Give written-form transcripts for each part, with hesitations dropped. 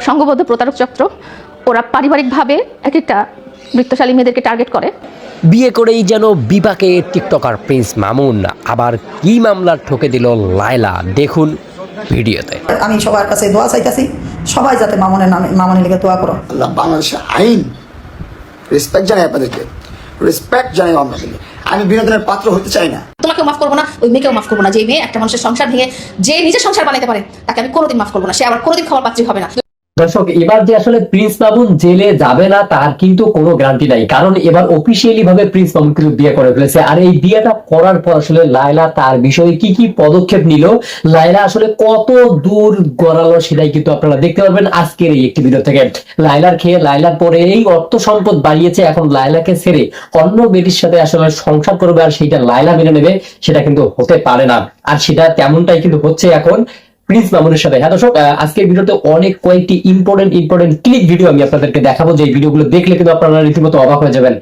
সংঘবদ্ধ প্রতারক চক্র ওরা পারিবারিকভাবে এক একটা বৃত্তশালী মেয়েদেরকে টার্গেট করে। বিয়ে করেই যেন বিপাকে টিকটকার প্রিন্স মামুন, আবার কি মামলার ঠকে দিল লায়লা, দেখুন ভিডিওতে। আমি সবার কাছে দোয়া চাইতেছি, সবাই যাতে মামুনের নামে মামুনের লিগে দোয়া করো। আল্লাহ বাংলাদেশের আইন রেসপেক্ট জানাই, আপনাদেরকে রেসপেক্ট জানাই। আমি বিনোদনের পাত্র হতে চাই না। তোমাকেও মাফ করবো না, ওই মেয়েকেও মাফ করবো না। যে মেয়ে একটা মানুষের সংসার ভেঙে যে নিজের সংসার বানাতে পারে তাকে আমি কোনোদিন মাফ করবো না। সে আবার কোনোদিন ক্ষমা পাত্রী হবে না। দর্শক, এবার যে আসলে প্রিন্স মামুন জেলে যাবে না তার কিন্তু কোনো গ্যারান্টি নাই, কারণ এবার অফিসিয়ালি ভাবে প্রিন্স মামুন কিন্তু বিয়ে করে ফেলেছে। আর এই বিয়েটা করার পর আসলে লায়লা তার বিষয়ে কি কি পদক্ষেপ নিল, লায়লা আসলে কত দূর গড়ালো, সেটাই কিন্তু আপনারা দেখতে পারবেন আজকের এই একটি ভিডিও থেকে। লায়লার খেয়ে লায়লার পরে এই অর্থ সম্পদ বাড়িয়েছে, এখন লায়লাকে ছেড়ে অন্য বেটির সাথে আসলে সংসার করবে, আর সেটা লায়লা মেনে নেবে, সেটা কিন্তু হতে পারে না। আর সেটা তেমনটাই কিন্তু হচ্ছে এখন প্রিন্স মামুনের সাথে। হ্যাঁ দর্শক, আজকের ভিডিওতে অনেক কয়েকটি ইম্পর্টেন্ট ক্লিক ভিডিও আমি আপনাদেরকে দেখাবো, যে ভিডিওগুলো দেখলে কিন্তু আপনারা রীতিমতো অবাক হয়ে যাবেন।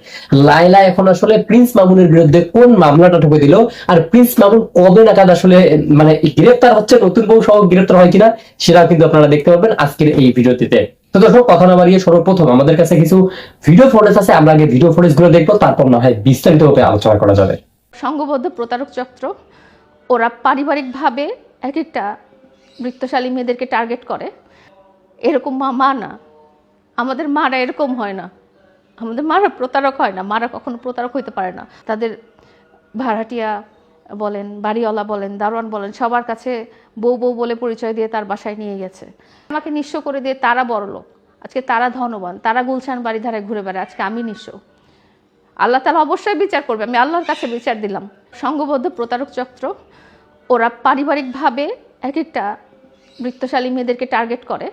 লায়লা এখন আসলে প্রিন্স মামুনের বিরুদ্ধে কোন মামলাটা ঠকে দিল, আর প্রিন্স মামুন কবে নাগাদ আসলে গ্রেফতার হচ্ছে, নতুন বউ সহ গ্রেফতার হয় কিনা, সেটা কিন্তু আপনারা দেখতে পাবেন আজকের এই ভিডিওটিতে। তো দর্শক, কথা না বাড়িয়ে সর্বপ্রথম আমাদের কাছে কিছু ভিডিও ফুটেজ আছে, আমরা আগে ভিডিও ফুটেজ গুলো দেখবো, তারপর না হয় বিস্তারিতভাবে আলোচনা করা যাবে। সংঘবদ্ধ প্রতারক চক্র ওরা পারিবারিকভাবে এক একটা বৃত্তশালী মেয়েদেরকে টার্গেট করে। এরকম মা না, আমাদের মারা এরকম হয় না, আমাদের মারা প্রতারক হয় না, মারা কখনো প্রতারক হইতে পারে না। তাদের ভাড়াটিয়া বলেন, বাড়িওয়ালা বলেন, দারোয়ান বলেন, সবার কাছে বউ বউ বলে পরিচয় দিয়ে তার বাসায় নিয়ে গেছে। আমাকে নিঃস্ব করে দিয়ে তারা বড়লোক, আজকে তারা ধনবান, তারা গুলশান বাড়ি ধারে ঘুরে বেড়ায়, আজকে আমি নিঃস্ব। আল্লাহ তাআলা অবশ্যই বিচার করবে, আমি আল্লাহর কাছে বিচার দিলাম। সংঘবদ্ধ প্রতারক চক্র ওরা পারিবারিকভাবে এক একটা বৃত্তশালী মেয়েদেরকে টার্গেট করে,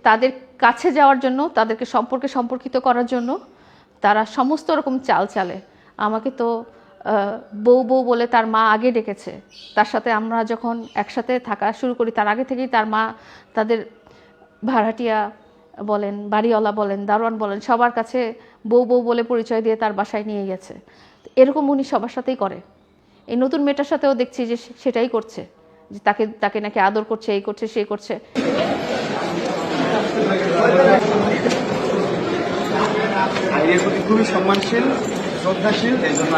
তাদের কাছে যাওয়ার জন্য, তাদেরকে সম্পর্কিত করার জন্য তারা সমস্ত রকম চাল চালে। আমাকে তো বউ বউ বলে তার মা আগে ডেকেছে, তার সাথে আমরা যখন একসাথে থাকা শুরু করি তার আগে থেকেই তার মা তাদের ভাড়াটিয়া বলেন, বাড়িওয়ালা বলেন, দারোয়ান বলেন, সবার কাছে বউ বউ বলে পরিচয় দিয়ে তার বাসায় নিয়ে গেছে। এরকম উনি সবার সাথেই করে। এই নতুন মেয়েটার সাথেও দেখছি যে সেটাই করছে, যে তাকে নাকি আদর করছে, এই করছে, সেই করছে। খুবই সম্মানশীল, শ্রদ্ধাশীল, এই জন্য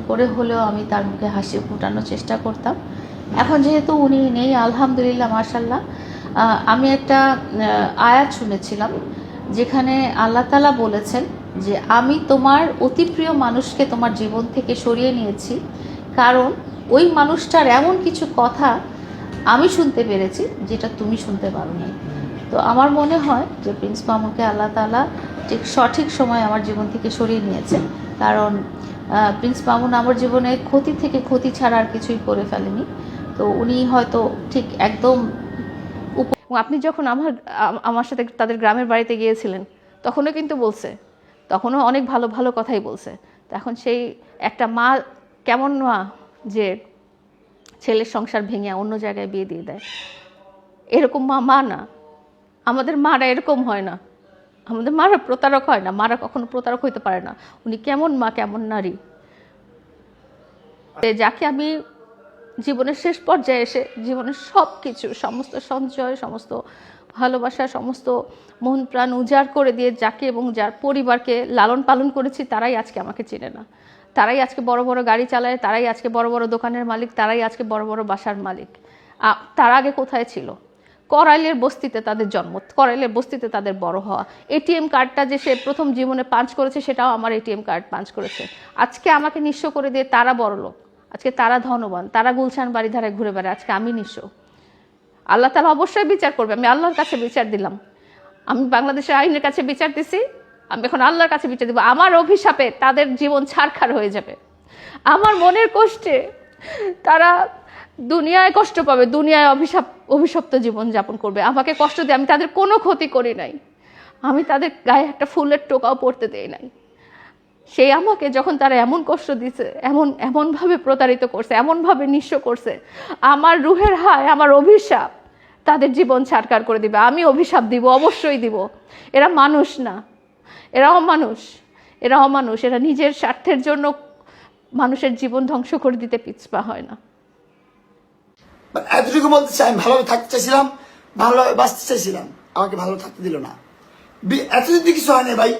করে হলেও আমি তার মুখে হাসি ফুটানোর চেষ্টা করতাম। এখন যেহেতু উনি নেই, আলহামদুলিল্লাহ মাশাআল্লাহ, আমি একটা আয়াত শুনেছিলাম যেখানে আল্লাহ তাআলা বলেছেন যে আমি তোমার অতি প্রিয় মানুষকে তোমার জীবন থেকে সরিয়ে নিয়েছি, কারণ ওই মানুষটার এমন কিছু কথা আমি শুনতে পেরেছি যেটা তুমি শুনতে পারো নাই। তো আমার মনে হয় যে প্রিন্স মামুনকে আল্লাহ তাআলা ঠিক সঠিক সময় আমার জীবন থেকে সরিয়ে নিয়েছে, কারণ প্রিন্স মামুন আমার জীবনে ক্ষতি থেকে ক্ষতি ছাড়া আর কিছুই করে ফেলেনি। তো উনি হয়তো ঠিক একদম। আপনি যখন আমার সাথে তাদের গ্রামের বাড়িতে গিয়েছিলেন তখনও কিন্তু বলছে, তখনও অনেক ভালো ভালো কথাই বলছে। তো এখন সেই একটা মা কেমন মা যে ছেলের সংসার ভেঙে অন্য জায়গায় বিয়ে দিয়ে দেয়, এরকম মা না, আমাদের মারা এরকম হয় না, আমাদের মারা প্রতারক হয় না, মারা কখনো প্রতারক হইতে পারে না। উনি কেমন মা, কেমন নারী, যাকে আমি জীবনের শেষ পর্যায়ে এসে জীবনের সব কিছু, সমস্ত সঞ্চয়, সমস্ত ভালোবাসা, সমস্ত মন প্রাণ উজাড় করে দিয়ে যাকে এবং যার পরিবারকে লালন পালন করেছি, তারাই আজকে আমাকে চেনে না। তারাই আজকে বড় বড় গাড়ি চালায়, তারাই আজকে বড় বড় দোকানের মালিক, তারাই আজকে বড় বড় বাসার মালিক। তার আগে কোথায় ছিল? করাইলের বস্তিতে তাদের জন্ম, করাইলের বস্তিতে তাদের বড় হওয়া। এটিএম কার্ডটা যে সে প্রথম জীবনে পাঞ্চ করেছে, সেটাও আমার এটিএম কার্ড পাঞ্চ করেছে। আজকে আমাকে নিঃস্ব করে দিয়ে তারা বড়লোক, আজকে তারা ধনবান, তারা গুলশান বাড়ি ধারে ঘুরে বেড়ায়, আজকে আমি নিঃস্ব। আল্লাহ তাআলা অবশ্যই বিচার করবে, আমি আল্লাহর কাছে বিচার দিলাম। আমি বাংলাদেশের আইনের কাছে বিচার দিছি, আমি এখন আল্লাহর কাছে বিচার দিব। আমার অভিশাপে তাদের জীবন ছারখার হয়ে যাবে, আমার মনের কষ্টে তারা দুনিয়ায় কষ্ট পাবে, দুনিয়ায় অভিশপ্ত জীবন যাপন করবে, আমাকে কষ্ট দিয়ে। আমি তাদের কোনো ক্ষতি করি নাই, আমি তাদের গায়ে একটা ফুলের টোকাও পড়তে দেই নাই। সেই আমাকে যখন তারা এমন কষ্ট দিছে, এমনভাবে প্রতারিত করছে, এমনভাবে নিঃস্ব করছে, আমার রুহের হায়, আমার অভিশাপ তাদের জীবন ছারখার করে দিবে। আমি অভিশাপ দিব, অবশ্যই দিব। এরা মানুষ না, এরা অমানুষ, এরা নিজের স্বার্থের জন্য মানুষের জীবন ধ্বংস করে দিতে পিছপা হয় না। এতটুকু বলতে চাই, আমি ভালোভাবে থাকতে চাইছিলাম, ভালোভাবে বাঁচতে চাইছিলাম, আমাকে ভালো থাকতে দিল না। এত যদি কিছু হয়নি ভাই,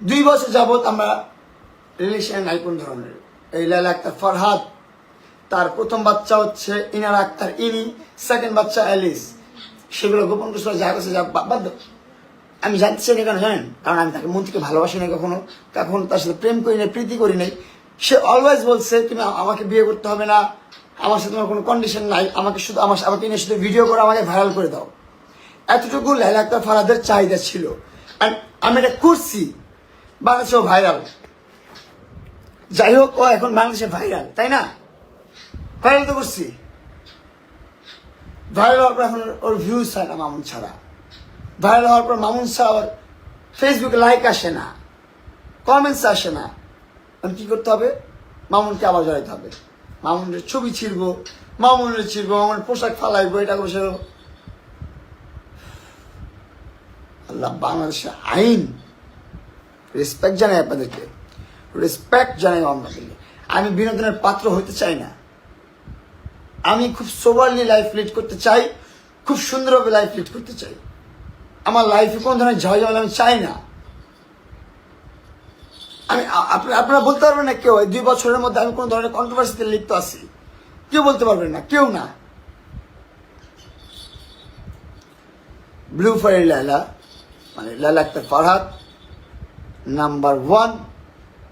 2 বছর যাবত আমরা রিলেশনে নাই কোন ধরনের। এই লায়লা আক্তার ফরহাদ, তার প্রথম বাচ্চা হচ্ছে ইনারা আক্তার ইনি, সেকেন্ড বাচ্চা অ্যালিস, সেগুলো গোপন কিছু যা করছে যা বাদ দাও। আমি জানতে চাই না কেন জানেন? কারণ আমি তাকে মন থেকে ভালোবাসি না, কখনো তার সাথে প্রেম করি নাই, প্রীতি করি নাই। সে অলওয়েজ বলছে তুমি আমাকে বিয়ে করতে হবে না, আমার সাথে তোমার কোনো কন্ডিশন নাই, আমাকে শুধু আমাকে নিয়ে শুধু ভিডিও করে আমাকে ভাইরাল করে দাও। এতটুকু লায়লা আক্তার ফরহাদের চাহিদা ছিল, আর আমি এটা করছি। বাংলাদেশেও ভাইরাল, যাই হোক ও এখন বাংলাদেশে ভাইরাল, তাই না? ভাইরাল তো করছি। ভাইরাল হওয়ার পর এখন ওর ভিউজ হয় না মামুন ছাড়া। ভাইরাল হওয়ার পর মামুন ছাড়া আবার ফেসবুকে লাইক আসে না, কমেন্টস আসে না। এখন কি করতে হবে? মামুনকে আবার জড়াইতে হবে, মামুনের ছবি ছিড়বো, মামুনের মামুনের পোশাক ফালাইবো, এটা করে সেরকম। আল্লাহ, বাংলাদেশের আইন রেসপেক্ট জানাই আপনাদেরকে, রেসপেক্ট জানাই আপনাদেরকে। আমি বিনোদনের পাত্র হতে চাই না, আমি খুব সোবারলি লাইফ লিড করতে চাই, খুব সুন্দরভাবে লাইফ লিড করতে চাই। আমার লাইফে কোন ধরনের ঝামেলা আমি চাই না। আমি আপনারা বলতে পারবেন না কেউ 2 বছরের মধ্যে আমি কোন ধরনের কন্ট্রোভার্সিতে লিপ্ত আছি, কেউ বলতে পারবেন না, কেউ না। ব্লু ফায়ার লায়লা, মানে লায়লা আক্তার ফরহাদ নাম্বার 1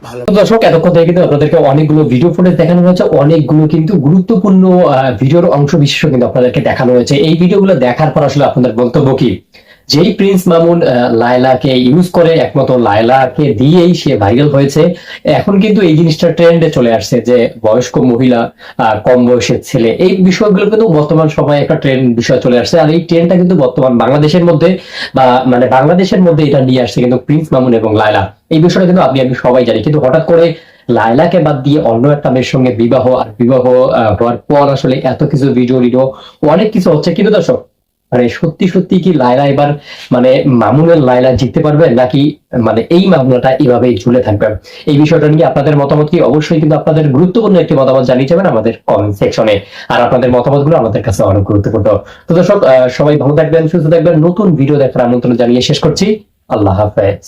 ভালো। দর্শক, এতক্ষণ থেকে কিন্তু আপনাদেরকে অনেকগুলো ভিডিও ফুটেজ দেখানো হয়েছে, অনেকগুলো কিন্তু গুরুত্বপূর্ণ ভিডিওর অংশ বিশেষ কিন্তু আপনাদেরকে দেখানো হয়েছে। এই ভিডিওগুলো দেখার পর আসলে আপনাদের বক্তব্য কি? যেই প্রিন্স মামুন লায়লাকে ইউজ করে, একমাত্র লায়লাকে দিয়েই সে ভাইরাল হয়েছে। এখন কিন্তু এই জিনিসটা ট্রেন্ডে চলে আসছে যে বয়স্ক মহিলা, কম বয়সের ছেলে, এই বিষয়গুলো কিন্তু বর্তমান সময়ে একটা ট্রেন্ড বিষয় চলে আসছে। আর এই ট্রেন্ডটা কিন্তু বর্তমান বাংলাদেশের মধ্যে বা মানে বাংলাদেশের মধ্যে এটা নিয়ে আসছে কিন্তু প্রিন্স মামুন এবং লায়লা। এই বিষয়টা কিন্তু আমি সবাই জানি, কিন্তু হঠাৎ করে লায়লাকে বাদ দিয়ে অন্য একটা মেয়ের সঙ্গে বিবাহ, আর বিবাহ হওয়ার পর আসলে এত কিছু ভিডিও অনেক কিছু হচ্ছে। কিন্তু দর্শক, মানে সত্যি সত্যি কি লায়লা এবার মানে মামুনের লায়লা জিততে পারবে, নাকি মানে এই মামলাটা এভাবেই ঝুলে থাকবে? এই বিষয়টা নিয়ে আপনাদের মতামত কি? অবশ্যই কিন্তু আপনাদের গুরুত্বপূর্ণ একটি মতামত জানিয়ে যাবেন আমাদের কমেন্ট সেকশনে। আর আপনাদের মতামতগুলো আমাদের কাছে অনেক গুরুত্বপূর্ণ। তো দর্শক, সবাই ভালো থাকবেন, সুস্থ থাকবেন। নতুন ভিডিও দেখার আমন্ত্রণ জানিয়ে শেষ করছি। আল্লাহ হাফেজ।